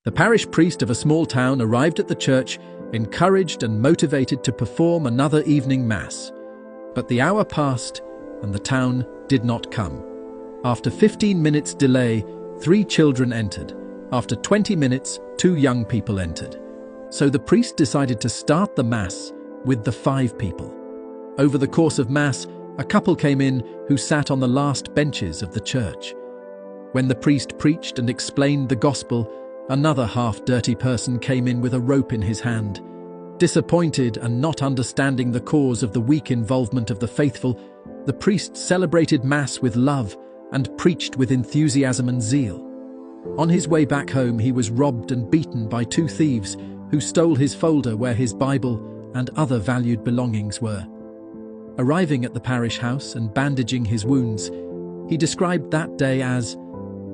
The parish priest of a small town arrived at the church, encouraged and motivated to perform another evening mass. But the hour passed, and the town did not come. After 15 minutes delay, 3 children entered. After 20 minutes, 2 young people entered. So the priest decided to start the mass with the 5 people. Over the course of mass, a couple came in who sat on the last benches of the church. When the priest preached and explained the gospel, another half-dirty person came in with a rope in his hand. Disappointed and not understanding the cause of the weak involvement of the faithful, the priest celebrated Mass with love and preached with enthusiasm and zeal. On his way back home, he was robbed and beaten by 2 thieves who stole his folder where his Bible and other valued belongings were. Arriving at the parish house and bandaging his wounds, he described that day as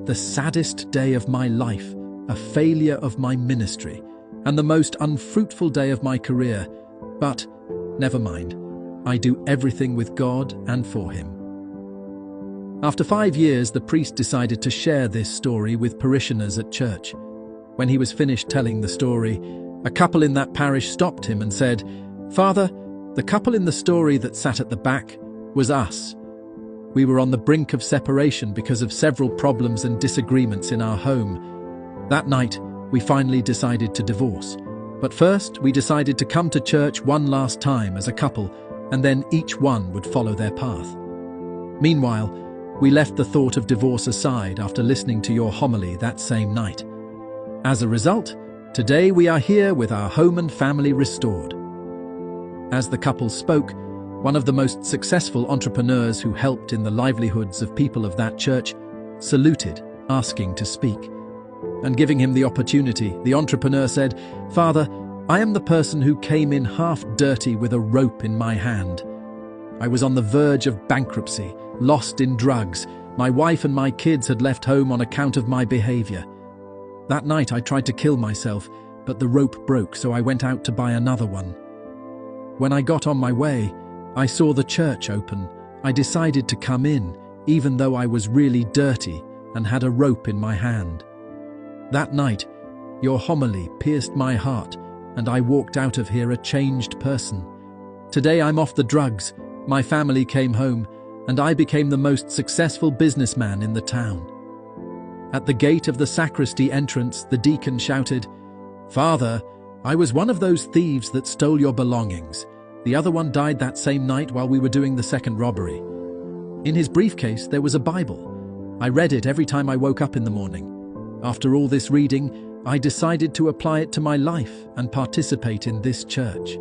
the saddest day of my life, a failure of my ministry, and the most unfruitful day of my career. But never mind, I do everything with God and for Him. After 5 years, the priest decided to share this story with parishioners at church. When he was finished telling the story, a couple in that parish stopped him and said, "Father, the couple in the story that sat at the back was us. We were on the brink of separation because of several problems and disagreements in our home. That night, we finally decided to divorce. But first, we decided to come to church one last time as a couple, and then each one would follow their path. Meanwhile, we left the thought of divorce aside after listening to your homily that same night. As a result, today we are here with our home and family restored." As the couple spoke, one of the most successful entrepreneurs who helped in the livelihoods of people of that church saluted, asking to speak. And giving him the opportunity, the entrepreneur said, "Father, I am the person who came in half dirty with a rope in my hand. I was on the verge of bankruptcy, lost in drugs. My wife and my kids had left home on account of my behavior. That night I tried to kill myself, but the rope broke, so I went out to buy another one. When I got on my way, I saw the church open. I decided to come in, even though I was really dirty and had a rope in my hand. That night, your homily pierced my heart, and I walked out of here a changed person. Today I'm off the drugs, my family came home, and I became the most successful businessman in the town." At the gate of the sacristy entrance, the deacon shouted, "Father, I was one of those thieves that stole your belongings. The other one died that same night while we were doing the second robbery. In his briefcase there was a Bible. I read it every time I woke up in the morning. After all this reading, I decided to apply it to my life and participate in this church."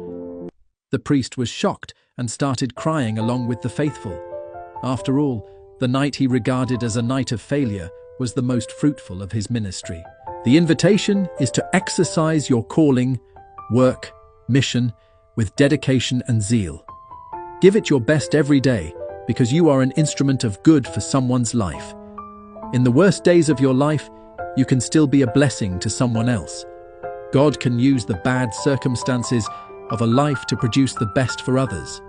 The priest was shocked and started crying along with the faithful. After all, the night he regarded as a night of failure was the most fruitful of his ministry. The invitation is to exercise your calling, work, mission with dedication and zeal. Give it your best every day because you are an instrument of good for someone's life. In the worst days of your life, you can still be a blessing to someone else. God can use the bad circumstances of a life to produce the best for others.